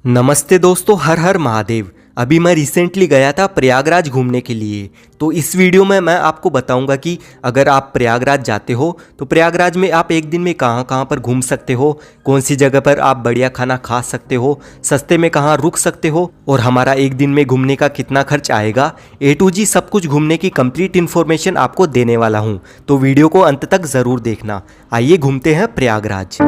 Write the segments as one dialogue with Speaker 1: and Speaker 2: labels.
Speaker 1: नमस्ते दोस्तों, हर हर महादेव। अभी मैं रिसेंटली गया था प्रयागराज घूमने के लिए। तो इस वीडियो में मैं आपको बताऊंगा कि अगर आप प्रयागराज जाते हो तो प्रयागराज में आप एक दिन में कहां कहां पर घूम सकते हो, कौन सी जगह पर आप बढ़िया खाना खा सकते हो, सस्ते में कहां रुक सकते हो और हमारा एक दिन में घूमने का कितना खर्च आएगा। A to G सब कुछ घूमने की कंप्लीट इन्फॉर्मेशन आपको देने वाला हूँ, तो वीडियो को अंत तक ज़रूर देखना। आइए घूमते हैं प्रयागराज।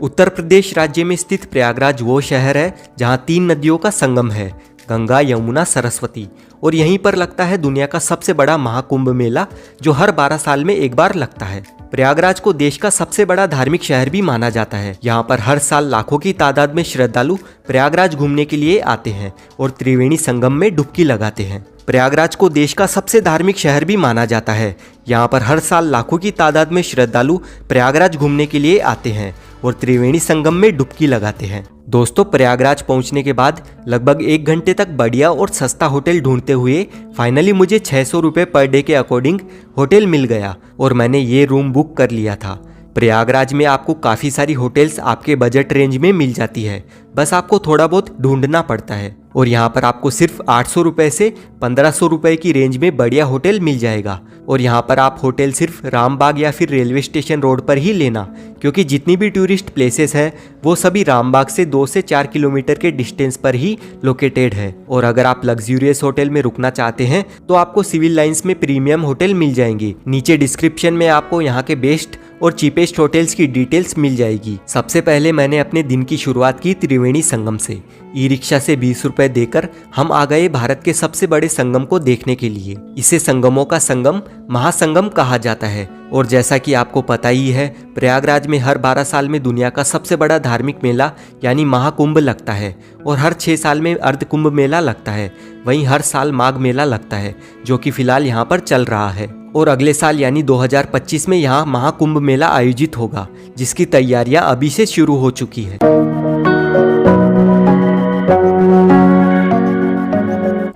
Speaker 1: उत्तर प्रदेश राज्य में स्थित प्रयागराज वो शहर है जहाँ 3 नदियों का संगम है, गंगा, यमुना, सरस्वती। और यहीं पर लगता है दुनिया का सबसे बड़ा महाकुंभ मेला, जो हर 12 साल में एक बार लगता है। प्रयागराज को देश का सबसे बड़ा धार्मिक शहर भी माना जाता है। यहाँ पर हर साल लाखों की तादाद में श्रद्धालु प्रयागराज घूमने के लिए आते हैं और त्रिवेणी संगम में डुबकी लगाते हैं। प्रयागराज को देश का सबसे धार्मिक शहर भी माना जाता है। यहाँ पर हर साल लाखों की तादाद में श्रद्धालु प्रयागराज घूमने के लिए आते हैं और त्रिवेणी संगम में डुबकी लगाते हैं। दोस्तों, प्रयागराज पहुंचने के बाद लगभग 1 घंटे तक बढ़िया और सस्ता होटल ढूंढते हुए फाइनली मुझे 600 रुपये पर डे के अकॉर्डिंग होटल मिल गया और मैंने ये रूम बुक कर लिया था। प्रयागराज में आपको काफ़ी सारी होटल्स आपके बजट रेंज में मिल जाती है, बस आपको थोड़ा बहुत ढूंढना पड़ता है। और यहाँ पर आपको सिर्फ 800 रुपये से 1500 रुपये की रेंज में बढ़िया होटल मिल जाएगा। और यहाँ पर आप होटल सिर्फ रामबाग या फिर रेलवे स्टेशन रोड पर ही लेना, क्योंकि जितनी भी टूरिस्ट प्लेसेस हैं वो सभी रामबाग से 2 से 4 किलोमीटर के डिस्टेंस पर ही लोकेटेड है। और अगर आप लग्जूरियस होटल में रुकना चाहते हैं तो आपको सिविल लाइंस में प्रीमियम होटल मिल जाएंगे। नीचे डिस्क्रिप्शन में आपको यहाँ के बेस्ट और चीपेस्ट होटल्स की डिटेल्स मिल जाएगी। सबसे पहले मैंने अपने दिन की शुरुआत की त्रिवेणी संगम से। ई रिक्शा से 20 रुपए देकर हम आ गए भारत के सबसे बड़े संगम को देखने के लिए। इसे संगमों का संगम, महासंगम कहा जाता है। और जैसा कि आपको पता ही है, प्रयागराज में हर 12 साल में दुनिया का सबसे बड़ा धार्मिक मेला यानी महाकुंभ लगता है और हर 6 साल में अर्धकुंभ मेला लगता है। वहीं हर साल माघ मेला लगता है, जो कि फिलहाल यहाँ पर चल रहा है। और अगले साल यानी 2025 में यहाँ महाकुंभ मेला आयोजित होगा, जिसकी तैयारियां अभी से शुरू हो चुकी है।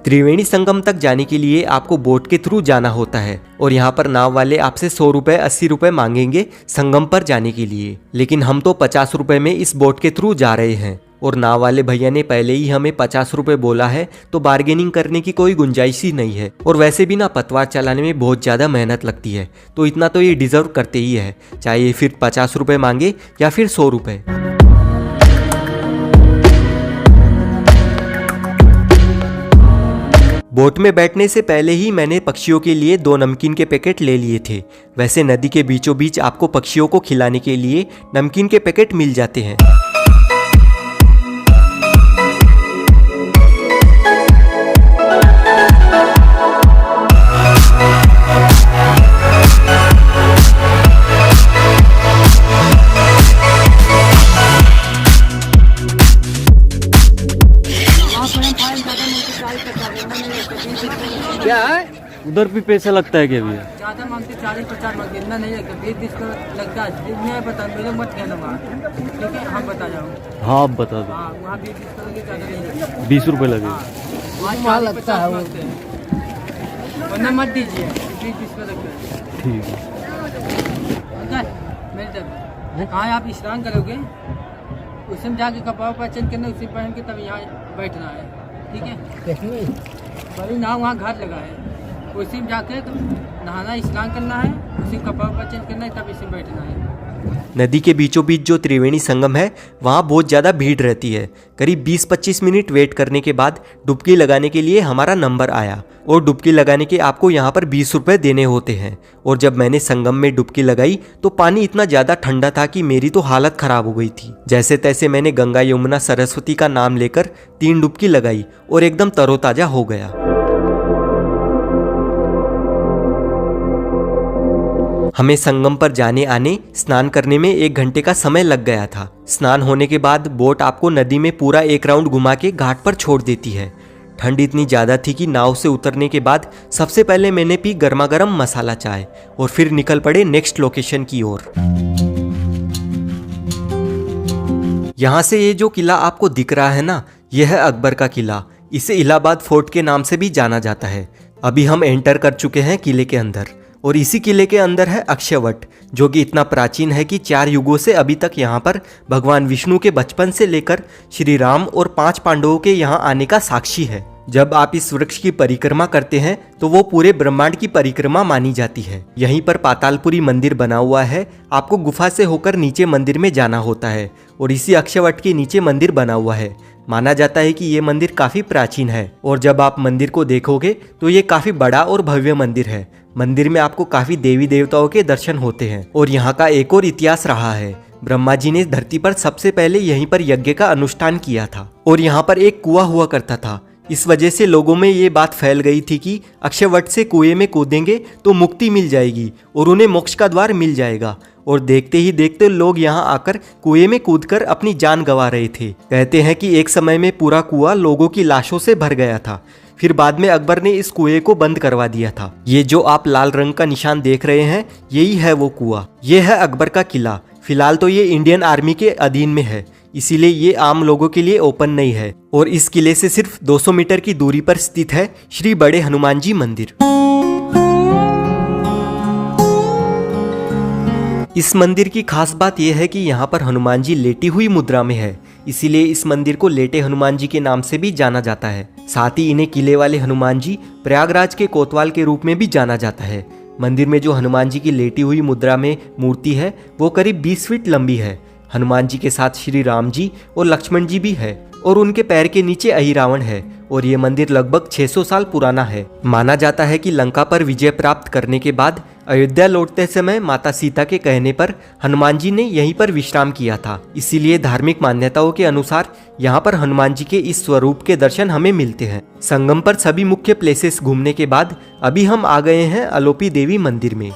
Speaker 1: त्रिवेणी संगम तक जाने के लिए आपको बोट के थ्रू जाना होता है और यहाँ पर नाव वाले आपसे 100 रुपये 80 रुपये मांगेंगे संगम पर जाने के लिए। लेकिन हम तो 50 रुपये में इस बोट के थ्रू जा रहे हैं और नाव वाले भैया ने पहले ही हमें 50 रुपये बोला है, तो बार्गेनिंग करने की कोई गुंजाइश ही नहीं है। और वैसे भी ना पतवार चलाने में बहुत ज़्यादा मेहनत लगती है, तो इतना तो ये डिजर्व करते ही है, चाहे ये फिर 50 रुपये मांगे या फिर 100 रुपये। बोट में बैठने से पहले ही मैंने पक्षियों के लिए 2 नमकीन के पैकेट ले लिए थे। वैसे नदी के बीचों बीच आपको पक्षियों को खिलाने के लिए नमकीन के पैकेट मिल जाते हैं।
Speaker 2: क्या है
Speaker 3: उधर भी पैसा लगता है क्या भैया?
Speaker 2: ज्यादा मांगते 40-50 मांगते, इतना नहीं लगता, 20 का लगता है। मैं बता, मेरे मत कहना वहाँ, ठीक है? हम बता जाओ।
Speaker 3: हाँ, आप बता दो।
Speaker 2: हाँ, वहाँ 20 का लगे, ज्यादा नहीं लगता।
Speaker 3: 20 रुपये लगे।
Speaker 2: वहाँ लगता है, वरना मत दीजिए, 20 का लगता है।
Speaker 3: ठीक है।
Speaker 2: मेरी तरफ कहाँ आप स्नान करोगे, उसमें जाके कपड़ा पहचान करना, उसी पहन के तब यहाँ बैठना है, ठीक है? बड़ी नाव वहाँ घाट लगा है, उसी में जाके नहाना, स्नान करना है, उसी कपड़ा पर चेंज करना है, तब इसी में बैठना है।
Speaker 1: नदी के बीचों बीच जो त्रिवेणी संगम है वहाँ बहुत ज़्यादा भीड़ रहती है। करीब 20-25 मिनट वेट करने के बाद डुबकी लगाने के लिए हमारा नंबर आया और डुबकी लगाने के आपको यहाँ पर 20 रुपये देने होते हैं। और जब मैंने संगम में डुबकी लगाई तो पानी इतना ज़्यादा ठंडा था कि मेरी तो हालत ख़राब हो गई थी। जैसे तैसे मैंने गंगा, यमुना, सरस्वती का नाम लेकर 3 डुबकी लगाई और एकदम तरोताज़ा हो गया। हमें संगम पर जाने आने, स्नान करने में 1 घंटे का समय लग गया था। स्नान होने के बाद बोट आपको नदी में पूरा 1 राउंड घुमा के घाट पर छोड़ देती है। ठंड इतनी ज़्यादा थी कि नाव से उतरने के बाद सबसे पहले मैंने पी गर्मा गर्म मसाला चाय और फिर निकल पड़े नेक्स्ट लोकेशन की ओर। यहाँ से ये जो किला आपको दिख रहा है ना, यह है अकबर का किला। इसे इलाहाबाद फोर्ट के नाम से भी जाना जाता है। अभी हम एंटर कर चुके हैं किले के अंदर और इसी किले के अंदर है अक्षयवट, जो कि इतना प्राचीन है कि 4 युगों से अभी तक यहाँ पर भगवान विष्णु के बचपन से लेकर श्री राम और 5 पांडवों के यहाँ आने का साक्षी है। जब आप इस वृक्ष की परिक्रमा करते हैं तो वो पूरे ब्रह्मांड की परिक्रमा मानी जाती है। यहीं पर पातालपुरी मंदिर बना हुआ है, आपको गुफा से होकर नीचे मंदिर में जाना होता है और इसी अक्षयवट के नीचे मंदिर बना हुआ है। माना जाता है कि ये मंदिर काफी प्राचीन है और जब आप मंदिर को देखोगे तो ये काफी बड़ा और भव्य मंदिर है। मंदिर में आपको काफी देवी देवताओं के दर्शन होते हैं और यहाँ का एक और इतिहास रहा है। ब्रह्मा जी ने धरती पर सबसे पहले यहीं पर यज्ञ का अनुष्ठान किया था और यहाँ पर एक कुआं हुआ करता था। इस वजह से लोगों में ये बात फैल गई थी कि अक्षयवट से कुएं में कूदेंगे तो मुक्ति मिल जाएगी और उन्हें मोक्ष का द्वार मिल जाएगा। और देखते ही देखते लोग यहाँ आकर कुएं में कूदकर अपनी जान गंवा रहे थे। कहते हैं कि एक समय में पूरा कुआं लोगों की लाशों से भर गया था। फिर बाद में अकबर ने इस कुएं को बंद करवा दिया था। ये जो आप लाल रंग का निशान देख रहे हैं यही है वो कुआं। ये है अकबर का किला। फिलहाल तो ये इंडियन आर्मी के अधीन में है, इसीलिए ये आम लोगों के लिए ओपन नहीं है। और इस किले से सिर्फ 200 मीटर की दूरी पर स्थित है श्री बड़े हनुमान जी मंदिर। इस मंदिर की खास बात यह है कि यहाँ पर हनुमान जी लेटी हुई मुद्रा में है, इसीलिए इस मंदिर को लेटे हनुमान जी के नाम से भी जाना जाता है। साथ ही इन्हें किले वाले हनुमान जी प्रयागराज के कोतवाल के रूप में भी जाना जाता है। मंदिर में जो हनुमान जी की लेटी हुई मुद्रा में मूर्ति है वो करीब 20 फीट लंबी है। हनुमान जी के साथ श्री राम जी और लक्ष्मण जी भी है और उनके पैर के नीचे अहिरावण है और ये मंदिर लगभग 600 साल पुराना है। माना जाता है कि लंका पर विजय प्राप्त करने के बाद अयोध्या लौटते समय माता सीता के कहने पर हनुमान जी ने यहीं पर विश्राम किया था। इसीलिए धार्मिक मान्यताओं के अनुसार यहाँ पर हनुमान जी के इस स्वरूप के दर्शन हमें मिलते हैं। संगम पर सभी मुख्य प्लेसेस घूमने के बाद अभी हम आ गए हैं अलोपी देवी मंदिर में।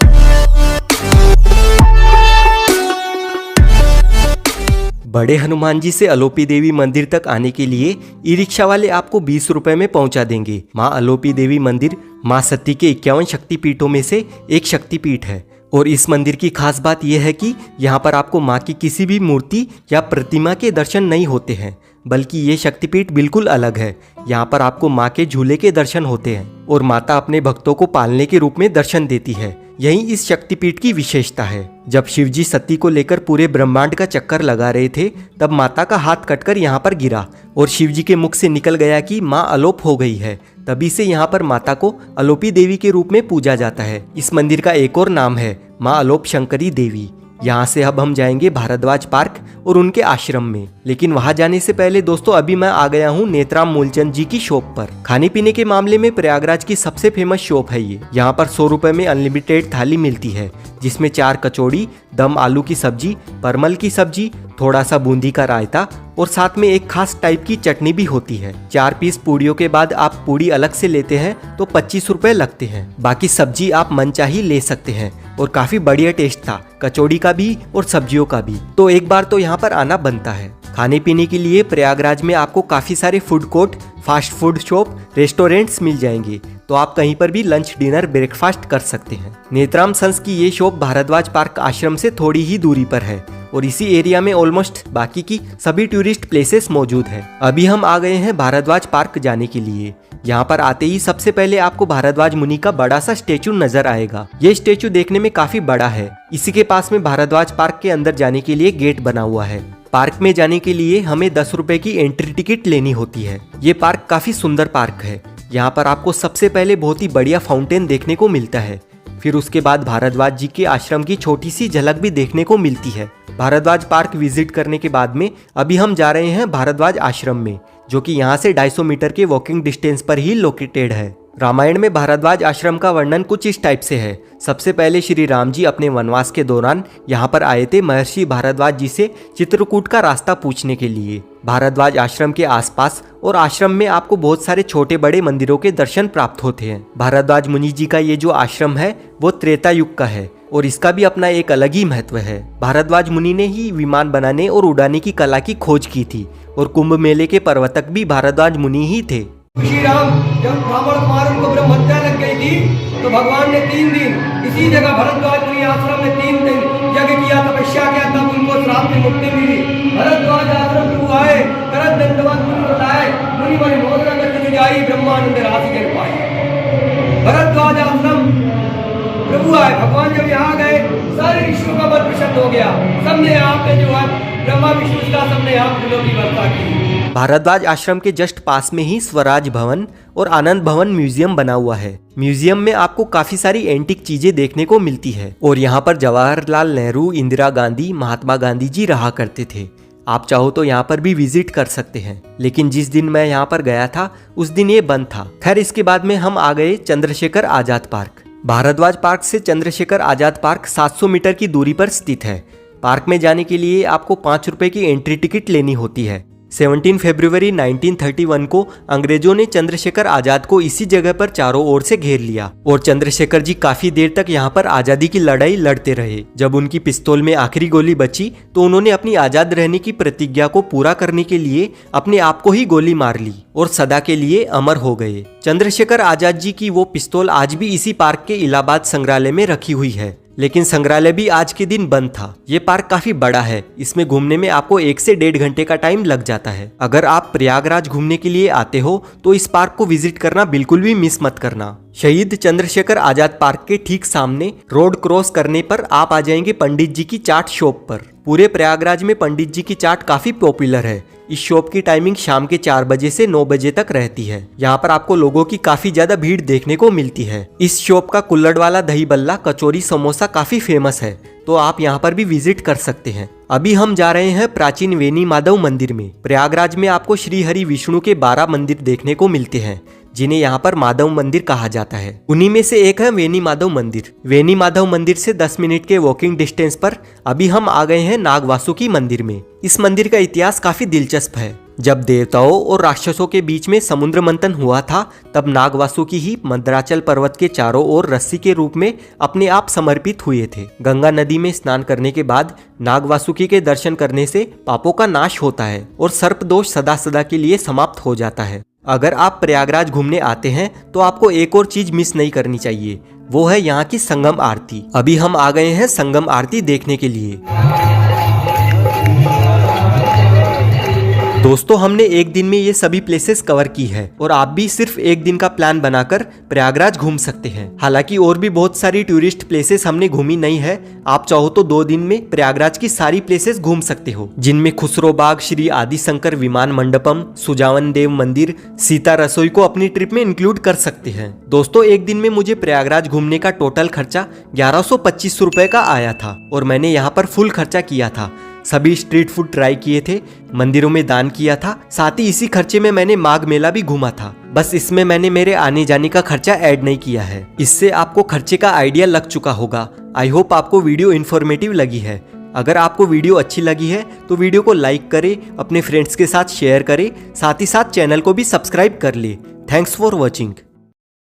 Speaker 1: बड़े हनुमान जी से अलोपी देवी मंदिर तक आने के लिए ई रिक्शा वाले आपको 20 रुपए में पहुंचा देंगे। माँ अलोपी देवी मंदिर माँ सती के 51 शक्तिपीठों में से एक शक्तिपीठ है और इस मंदिर की खास बात यह है कि यहाँ पर आपको माँ की किसी भी मूर्ति या प्रतिमा के दर्शन नहीं होते हैं, बल्कि ये शक्तिपीठ बिल्कुल अलग है। यहाँ पर आपको माँ के झूले के दर्शन होते हैं और माता अपने भक्तों को पालने के रूप में दर्शन देती है। यही इस शक्तिपीठ की विशेषता है। जब शिवजी सती को लेकर पूरे ब्रह्मांड का चक्कर लगा रहे थे तब माता का हाथ कटकर यहाँ पर गिरा और शिवजी के मुख से निकल गया कि माँ अलोप हो गई है। तभी से यहाँ पर माता को अलोपी देवी के रूप में पूजा जाता है। इस मंदिर का एक और नाम है माँ अलोप शंकरी देवी। यहाँ से अब हम जाएंगे भारद्वाज पार्क और उनके आश्रम में, लेकिन वहाँ जाने से पहले दोस्तों अभी मैं आ गया हूँ नेत्राम मूलचंद जी की शॉप पर। खाने पीने के मामले में प्रयागराज की सबसे फेमस शॉप है ये। यहाँ पर 100 रुपए में अनलिमिटेड थाली मिलती है, जिसमें 4 कचौड़ी, दम आलू की सब्जी, परमल की सब्जी, थोड़ा सा बूंदी का रायता और साथ में एक खास टाइप की चटनी भी होती है। 4 पीस पूड़ियों के बाद आप पूड़ी अलग से लेते हैं तो 25 रुपए लगते हैं। बाकी सब्जी आप मनचाही ले सकते हैं और काफी बढ़िया टेस्ट था, कचौड़ी का भी और सब्जियों का भी। तो एक बार तो यहाँ पर आना बनता है। खाने पीने के लिए प्रयागराज में आपको काफी सारे food court, fast food shop, restaurants मिल जाएंगे, तो आप कहीं पर भी लंच, डिनर, ब्रेकफास्ट कर सकते हैं। नेत्राम संस की ये शॉप भारद्वाज पार्क आश्रम से थोड़ी ही दूरी पर है और इसी एरिया में ऑलमोस्ट बाकी की सभी टूरिस्ट प्लेसेस मौजूद है। अभी हम आ गए हैं भारद्वाज पार्क जाने के लिए। यहाँ पर आते ही सबसे पहले आपको भारद्वाज मुनि का बड़ा सा स्टेचू नजर आएगा। ये स्टेचू देखने में काफी बड़ा है। इसी के पास में भारद्वाज पार्क के अंदर जाने के लिए गेट बना हुआ है। पार्क में जाने के लिए हमें 10 रुपए की एंट्री टिकट लेनी होती है। ये पार्क काफी सुंदर पार्क है। यहाँ पर आपको सबसे पहले बहुत ही बढ़िया फाउंटेन देखने को मिलता है, फिर उसके बाद भारद्वाज जी के आश्रम की छोटी सी झलक भी देखने को मिलती है। भारद्वाज पार्क विजिट करने के बाद में अभी हम जा रहे हैं भारद्वाज आश्रम में, जो कि यहाँ से 250 मीटर के वॉकिंग डिस्टेंस पर ही लोकेटेड है। रामायण में भारद्वाज आश्रम का वर्णन कुछ इस टाइप से है। सबसे पहले श्री राम जी अपने वनवास के दौरान यहाँ पर आए थे महर्षि भारद्वाज जी से चित्रकूट का रास्ता पूछने के लिए। भारद्वाज आश्रम के आसपास और आश्रम में आपको बहुत सारे छोटे बड़े मंदिरों के दर्शन प्राप्त होते हैं। भारद्वाज मुनि जी का ये जो आश्रम है वो त्रेता युग का है और इसका भी अपना एक अलग ही महत्व है। भारद्वाज मुनि ने ही विमान बनाने और उड़ाने की कला की खोज की थी और कुंभ मेले के प्रवर्तक भी भारद्वाज मुनि ही थे।
Speaker 4: श्री राम जब ब्राह्मण कुमार उनको ब्रह्म हत्या लग गई थी तो भगवान ने 3 दिन इसी जगह भारद्वाज मुनि आश्रम में 3 दिन यज्ञ किया, तपस्या किया, तब उनको श्राप से मुक्ति मिली। भारद्वाज आश्रम प्रभु आए, करत दंडवत मुनि बताए, मुनि मन मोदना करके जाई, ब्रह्मानंद राशि कर पाई। भारद्वाज आश्रम प्रभु हुआ है। भगवान जब यहाँ गए सारे ऋषियों का मन प्रसन्न हो गया, सबने यहाँ पे जो है ब्रह्मा विष्णु का सबने यहाँ फूलों की वर्षा की।
Speaker 1: भारद्वाज आश्रम के जस्ट पास में ही स्वराज भवन और आनंद भवन म्यूजियम बना हुआ है। म्यूजियम में आपको काफी सारी एंटिक चीजें देखने को मिलती है और यहाँ पर जवाहरलाल नेहरू, इंदिरा गांधी, महात्मा गांधी जी रहा करते थे। आप चाहो तो यहाँ पर भी विजिट कर सकते हैं, लेकिन जिस दिन मैं यहाँ पर गया था उस दिन ये बंद था। खैर, इसके बाद में हम आ गए चंद्रशेखर आजाद पार्क। भारद्वाज पार्क से चंद्रशेखर आजाद पार्क 700 मीटर की दूरी पर स्थित है। पार्क में जाने के लिए आपको 5 रुपए की एंट्री टिकट लेनी होती है। 17 फरवरी 1931 को अंग्रेजों ने चंद्रशेखर आजाद को इसी जगह पर चारों ओर से घेर लिया और चंद्रशेखर जी काफी देर तक यहाँ पर आजादी की लड़ाई लड़ते रहे। जब उनकी पिस्तौल में आखिरी गोली बची तो उन्होंने अपनी आजाद रहने की प्रतिज्ञा को पूरा करने के लिए अपने आप को ही गोली मार ली और सदा के लिए अमर हो गए। चंद्रशेखर आजाद जी की वो पिस्तौल आज भी इसी पार्क के इलाहाबाद संग्रहालय में रखी हुई है, लेकिन संग्रहालय भी आज के दिन बंद था। ये पार्क काफी बड़ा है, इसमें घूमने में आपको 1 से 1.5 घंटे का टाइम लग जाता है। अगर आप प्रयागराज घूमने के लिए आते हो तो इस पार्क को विजिट करना बिल्कुल भी मिस मत करना। शहीद चंद्रशेखर आजाद पार्क के ठीक सामने रोड क्रॉस करने पर आप आ जाएंगे पंडित जी की चाट शॉप पर। पूरे प्रयागराज में पंडित जी की चाट काफी पॉपुलर है। इस शॉप की टाइमिंग शाम के 4 बजे से 9 बजे तक रहती है। यहाँ पर आपको लोगों की काफी ज्यादा भीड़ देखने को मिलती है। इस शॉप का कुल्हड़ वाला दही बल्ला, कचौरी, समोसा काफी फेमस है, तो आप यहाँ पर भी विजिट कर सकते हैं। अभी हम जा रहे हैं प्राचीन वेनी माधव मंदिर में। प्रयागराज में आपको श्री हरि विष्णु के 12 मंदिर देखने को मिलते हैं, जिन्हें यहाँ पर माधव मंदिर कहा जाता है। उन्हीं में से एक है वेनी माधव मंदिर। वेनी माधव मंदिर से 10 मिनट के वॉकिंग डिस्टेंस पर अभी हम आ गए हैं नागवासुकी मंदिर में। इस मंदिर का इतिहास काफी दिलचस्प है। जब देवताओं और राक्षसों के बीच में समुद्र मंथन हुआ था, तब नागवासुकी ही मंदराचल पर्वत के चारों ओर रस्सी के रूप में अपने आप समर्पित हुए थे। गंगा नदी में स्नान करने के बाद नागवासुकी के दर्शन करने से पापों का नाश होता है और सर्प दोष सदा सदा के लिए समाप्त हो जाता है। अगर आप प्रयागराज घूमने आते हैं तो आपको एक और चीज मिस नहीं करनी चाहिए, वो है यहाँ की संगम आरती। अभी हम आ गए हैं संगम आरती देखने के लिए। दोस्तों, हमने एक दिन में ये सभी प्लेसेस कवर की है और आप भी सिर्फ एक दिन का प्लान बनाकर प्रयागराज घूम सकते हैं। हालांकि और भी बहुत सारी टूरिस्ट प्लेसेस हमने घूमी नहीं है। आप चाहो तो 2 दिन में प्रयागराज की सारी प्लेसेस घूम सकते हो, जिनमें खुसरो बाग, श्री आदि शंकर विमान मंडपम, सुजावन देव मंदिर, सीता रसोई को अपनी ट्रिप में इंक्लूड कर सकते हैं। दोस्तों, एक दिन में मुझे प्रयागराज घूमने का टोटल खर्चा 1125 रुपए का आया था और मैंने यहाँ पर फुल खर्चा किया था। सभी स्ट्रीट फूड ट्राई किए थे, मंदिरों में दान किया था, साथ ही इसी खर्चे में मैंने माघ मेला भी घूमा था। बस इसमें मैंने मेरे आने जाने का खर्चा ऐड नहीं किया है। इससे आपको खर्चे का आइडिया लग चुका होगा। आई होप आपको वीडियो इन्फॉर्मेटिव लगी है। अगर आपको वीडियो अच्छी लगी है तो वीडियो को लाइक करें, अपने फ्रेंड्स के साथ शेयर करें, साथ ही साथ चैनल को भी सब्सक्राइब कर ले। Thanks for watching.